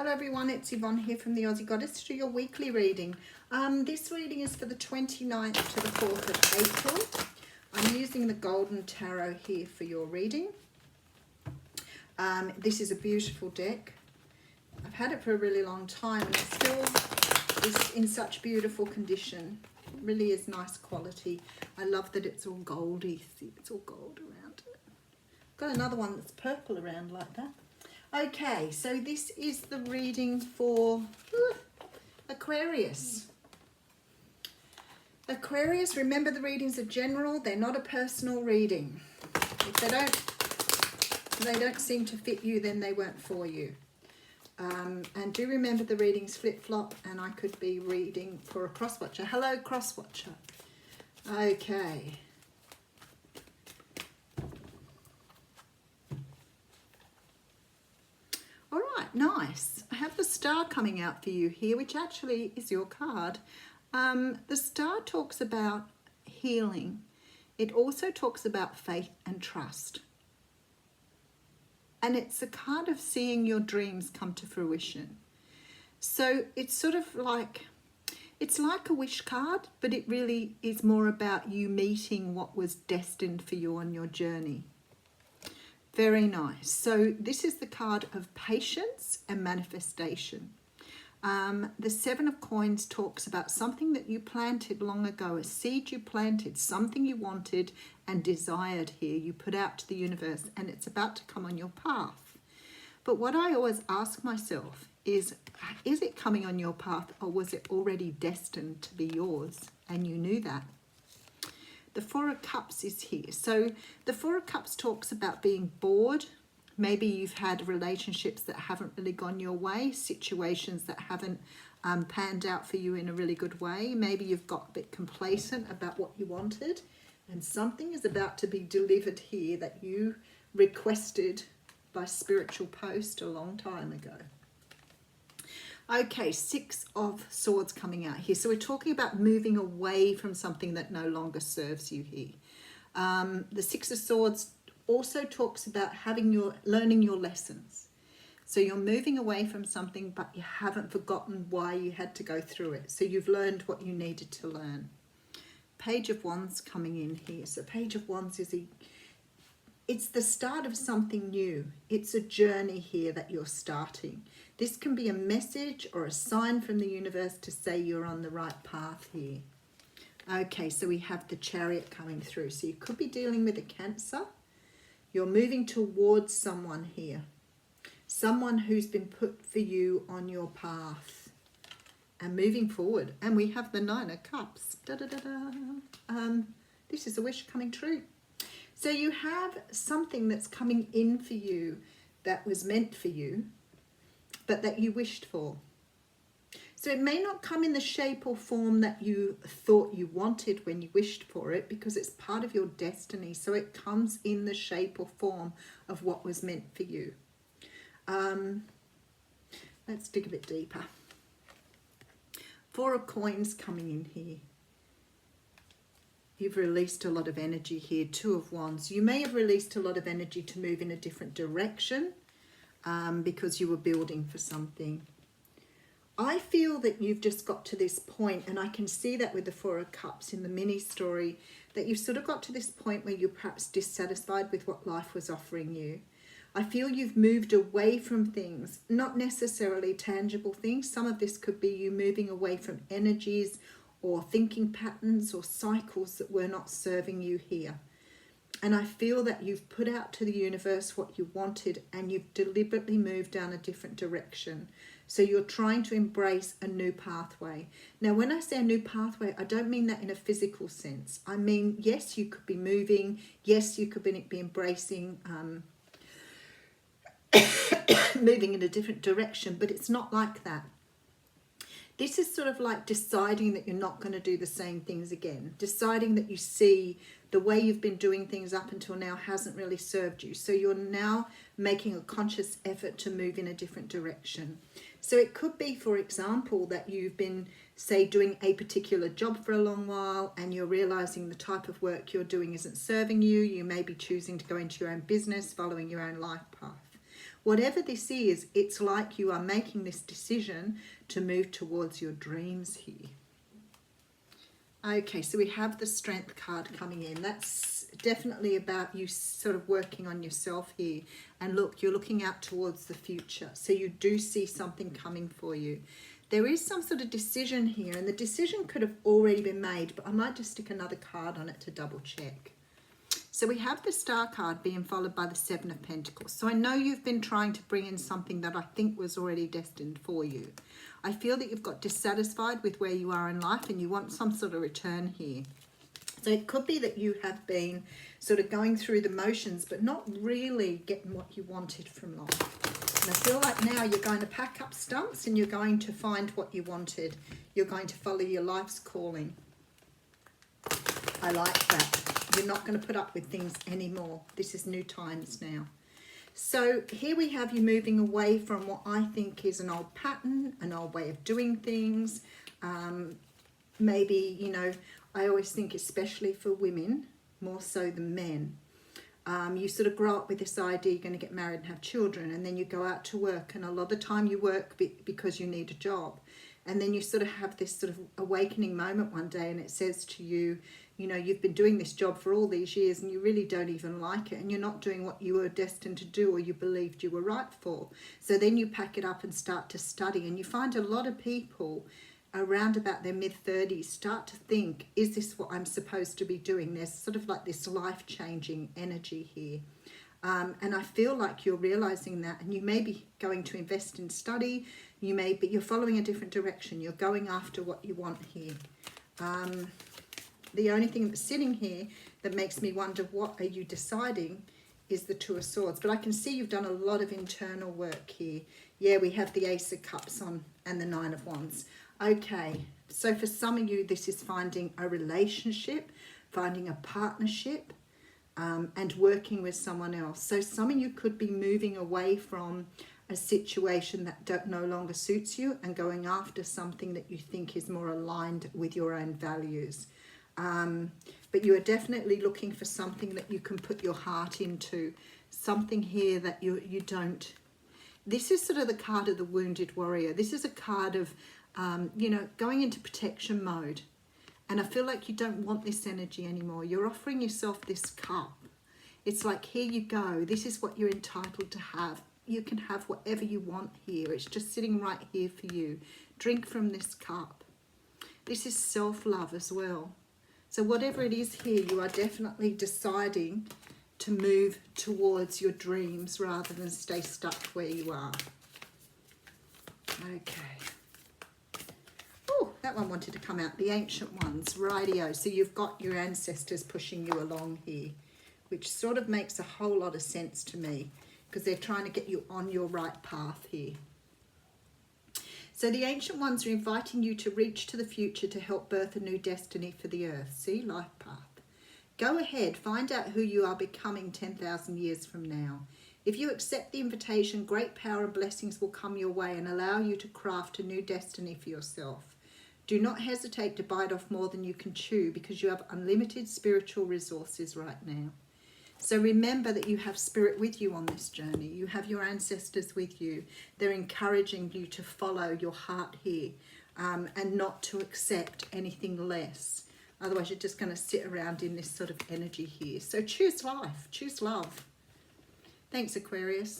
Hello everyone, it's Yvonne here from the Aussie Goddess to do your weekly reading. This reading is for the 29th to the 4th of April. I'm using the Golden Tarot here for your reading. This is a beautiful deck. I've had it for a really long time and it still is in such beautiful condition. It really is nice quality. I love that it's all goldy. See, it's all gold around it. Got another one that's purple around like that. Okay, so this is the reading for Aquarius. Aquarius, remember the readings are general, they're not a personal reading. If they don't seem to fit you, then they weren't for you. And do remember the readings flip-flop, and I could be reading for a cross-watcher. Hello, cross-watcher. Okay. All right, nice. I have the star coming out for you here, which actually is your card. The star talks about healing. It also talks about faith and trust. And it's a card of seeing your dreams come to fruition. So it's sort of like, it's like a wish card, but it really is more about you meeting what was destined for you on your journey. Very nice. So this is the card of patience and manifestation. The Seven of Coins talks about something that you planted long ago, a seed you planted, something you wanted and desired here, you put out to the universe, and it's about to come on your path. But what I always ask myself is it coming on your path, or was it already destined to be yours and you knew that? The Four of Cups is here. So the Four of Cups talks about being bored. Maybe you've had relationships that haven't really gone your way, situations that haven't panned out for you in a really good way. Maybe you've got a bit complacent about what you wanted, and something is about to be delivered here that you requested by spiritual post a long time ago. Okay, Six of Swords coming out here. So we're talking about moving away from something that no longer serves you here. The Six of Swords also talks about learning your lessons. So you're moving away from something, but you haven't forgotten why you had to go through it. So you've learned what you needed to learn. Page of Wands coming in here. So Page of Wands is it's the start of something new. It's a journey here that you're starting. This can be a message or a sign from the universe to say you're on the right path here. Okay, so we have the Chariot coming through. So you could be dealing with a Cancer. You're moving towards someone here. Someone who's been put for you on your path. And moving forward. And we have the Nine of Cups. Da, da, da, da. This is a wish coming true. So you have something that's coming in for you that was meant for you, but that you wished for. So it may not come in the shape or form that you thought you wanted when you wished for it, because it's part of your destiny. So it comes in the shape or form of what was meant for you. Let's dig a bit deeper. Four of Coins coming in here. You've released a lot of energy here. Two of Wands. You may have released a lot of energy to move in a different direction because you were building for something. I feel that you've just got to this point, and I can see that with the Four of Cups in the mini story, that you've sort of got to this point where you're perhaps dissatisfied with what life was offering you. I feel you've moved away from things, not necessarily tangible things. Some of this could be you moving away from energies or thinking patterns or cycles that were not serving you here. And I feel that you've put out to the universe what you wanted, and you've deliberately moved down a different direction. So you're trying to embrace a new pathway. Now, when I say a new pathway, I don't mean that in a physical sense. I mean, yes, you could be moving. Yes, you could be embracing, moving in a different direction, but it's not like that. This is sort of like deciding that you're not going to do the same things again. Deciding that you see the way you've been doing things up until now hasn't really served you. So you're now making a conscious effort to move in a different direction. So it could be, for example, that you've been, say, doing a particular job for a long while, and you're realizing the type of work you're doing isn't serving you. You may be choosing to go into your own business, following your own life path. Whatever this is, it's like you are making this decision to move towards your dreams here. Okay, so we have the Strength card coming in. That's definitely about you sort of working on yourself here. And look, you're looking out towards the future. So you do see something coming for you. There is some sort of decision here, and the decision could have already been made, but I might just stick another card on it to double check. So we have the Star card being followed by the Seven of Pentacles. So I know you've been trying to bring in something that I think was already destined for you. I feel that you've got dissatisfied with where you are in life and you want some sort of return here. So it could be that you have been sort of going through the motions but not really getting what you wanted from life. And I feel like now you're going to pack up stumps and you're going to find what you wanted. You're going to follow your life's calling. I like that. You're not going to put up with things anymore. This is new times now. So here we have you moving away from what I think is an old pattern, an old way of doing things. Maybe, you know, I always think especially for women, more so than men. You sort of grow up with this idea you're going to get married and have children, and then you go out to work, and a lot of the time you work because you need a job. And then you sort of have this sort of awakening moment one day and it says to you, you know, you've been doing this job for all these years and you really don't even like it and you're not doing what you were destined to do or you believed you were right for. So then you pack it up and start to study, and you find a lot of people around about their mid-30s start to think, is this what I'm supposed to be doing? There's sort of like this life-changing energy here. And I feel like you're realizing that, and you may be going to invest in study, you may be, you're following a different direction, you're going after what you want here. The only thing that's sitting here that makes me wonder what are you deciding is the Two of Swords. But I can see you've done a lot of internal work here. Yeah, we have the Ace of Cups on and the Nine of Wands. Okay, so for some of you, this is finding a relationship, finding a partnership, and working with someone else. So some of you could be moving away from a situation that no longer suits you and going after something that you think is more aligned with your own values. But you are definitely looking for something that you can put your heart into, something here that you don't. This is sort of the card of the wounded warrior. This is a card of, you know, going into protection mode. And I feel like you don't want this energy anymore. You're offering yourself this cup. It's like, here you go. This is what you're entitled to have. You can have whatever you want here. It's just sitting right here for you. Drink from this cup. This is self-love as well. So whatever it is here, you are definitely deciding to move towards your dreams rather than stay stuck where you are. Okay. Oh, that one wanted to come out. The Ancient Ones. Rightio. So you've got your ancestors pushing you along here, which sort of makes a whole lot of sense to me because they're trying to get you on your right path here. So the Ancient Ones are inviting you to reach to the future to help birth a new destiny for the earth. See, life path. Go ahead, find out who you are becoming 10,000 years from now. If you accept the invitation, great power and blessings will come your way and allow you to craft a new destiny for yourself. Do not hesitate to bite off more than you can chew because you have unlimited spiritual resources right now. So remember that you have spirit with you on this journey. You have your ancestors with you. They're encouraging you to follow your heart here and not to accept anything less. Otherwise, you're just going to sit around in this sort of energy here. So choose life, choose love. Thanks, Aquarius.